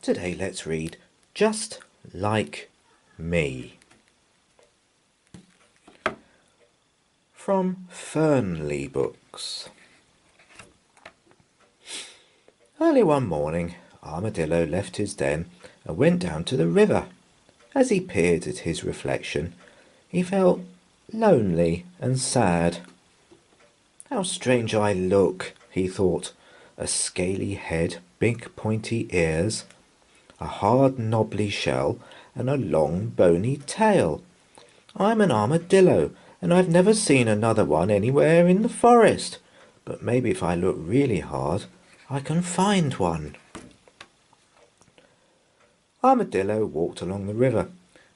Today let's read Just Like Me from Fernley Books. Early one morning, Armadillo left his den and went down to the river. As he peered at his reflection, he felt lonely and sad. How strange I look, he thought. A scaly head, big pointy ears, a hard knobbly shell, and a long bony tail. I'm an armadillo, and I've never seen another one anywhere in the forest. But maybe if I look really hard, I can find one. Armadillo walked along the river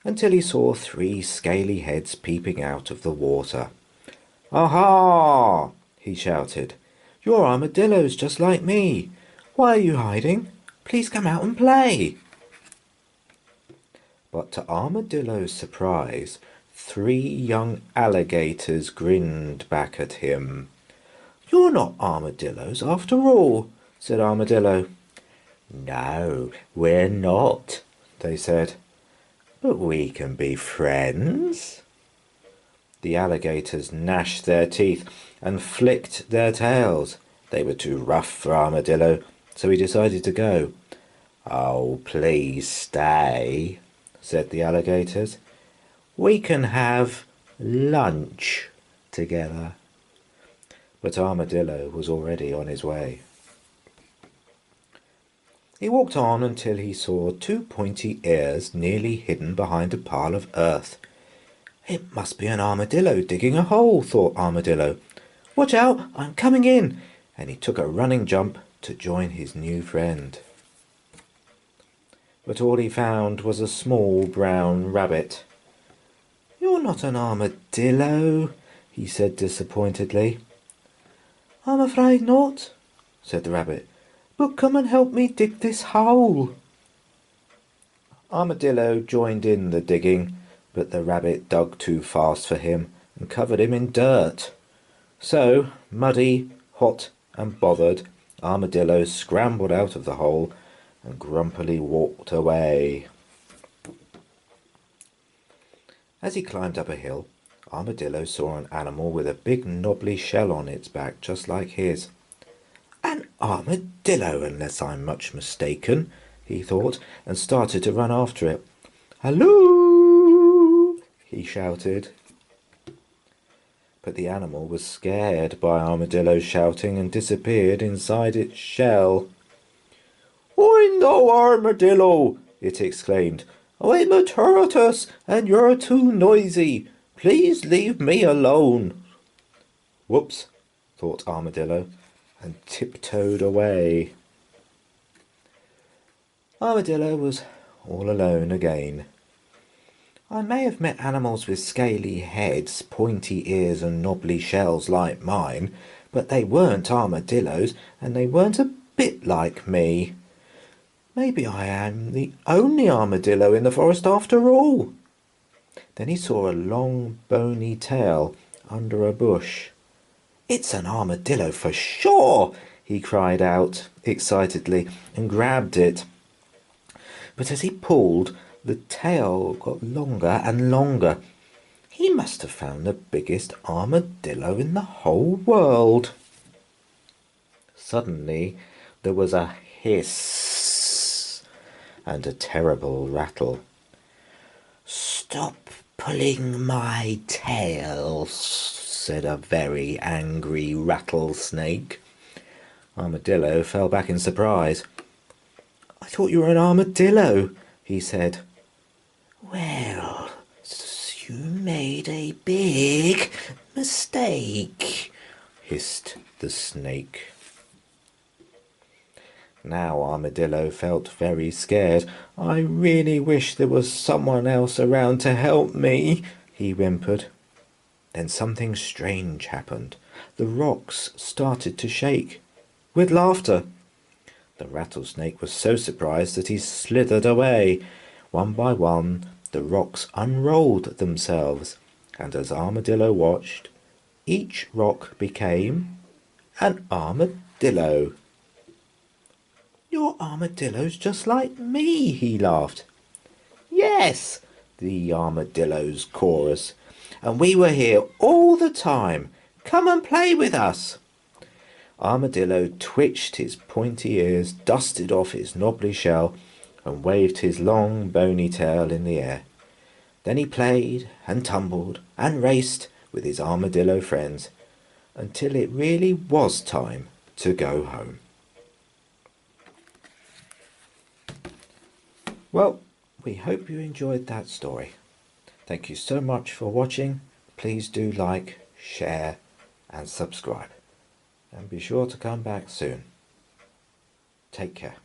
until he saw 3 scaly heads peeping out of the water. "Aha!" he shouted. "You're armadillos just like me. Why are you hiding? Please come out and play." But to Armadillo's surprise, 3 young alligators grinned back at him. "You're not armadillos after all," said Armadillo. "No, we're not," they said. "But we can be friends." The alligators gnashed their teeth and flicked their tails. They were too rough for Armadillo, so he decided to go. "Oh, please stay," said the alligators. "We can have lunch together." But Armadillo was already on his way. He walked on until he saw 2 pointy ears nearly hidden behind a pile of earth. "It must be an armadillo digging a hole," thought Armadillo. "Watch out, I'm coming in," and he took a running jump to join his new friend. But all he found was a small brown rabbit. "You're not an armadillo," he said disappointedly. "I'm afraid not," said the rabbit, "but come and help me dig this hole." Armadillo joined in the digging, but the rabbit dug too fast for him and covered him in dirt. So, muddy, hot and bothered, Armadillo scrambled out of the hole and grumpily walked away. As he climbed up a hill, Armadillo saw an animal with a big knobbly shell on its back just like his. "An armadillo, unless I'm much mistaken," he thought, and started to run after it. "Halloo!" he shouted. But the animal was scared by Armadillo's shouting and disappeared inside its shell. "I'm no armadillo," it exclaimed. "I'm a tortoise, and you're too noisy. Please leave me alone." "Whoops," thought Armadillo, and tiptoed away. Armadillo was all alone again. "I may have met animals with scaly heads, pointy ears and knobbly shells like mine, but they weren't armadillos, and they weren't a bit like me. Maybe I am the only armadillo in the forest after all." Then he saw a long bony tail under a bush. "It's an armadillo for sure!" he cried out excitedly and grabbed it. But as he pulled, the tail got longer and longer. He must have found the biggest armadillo in the whole world. Suddenly there was a hiss and a terrible rattle. "Stop pulling my tail," said a very angry rattlesnake. Armadillo fell back in surprise. "I thought you were an armadillo," he said. "Well, you made a big mistake," hissed the snake. Now Armadillo felt very scared. "I really wish there was someone else around to help me," he whimpered. Then something strange happened. The rocks started to shake with laughter. The rattlesnake was so surprised that he slithered away. One by one, the rocks unrolled themselves, and as Armadillo watched, each rock became an armadillo. Your armadillo's just like me, he laughed. Yes, the armadillos chorused, and we were here all the time. Come and play with us. Armadillo twitched his pointy ears, dusted off his knobbly shell, and waved his long bony tail in the air. Then he played and tumbled and raced with his armadillo friends until it really was time to go home. Well, we hope you enjoyed that story. Thank you so much for watching. Please do like, share and subscribe. And be sure to come back soon. Take care.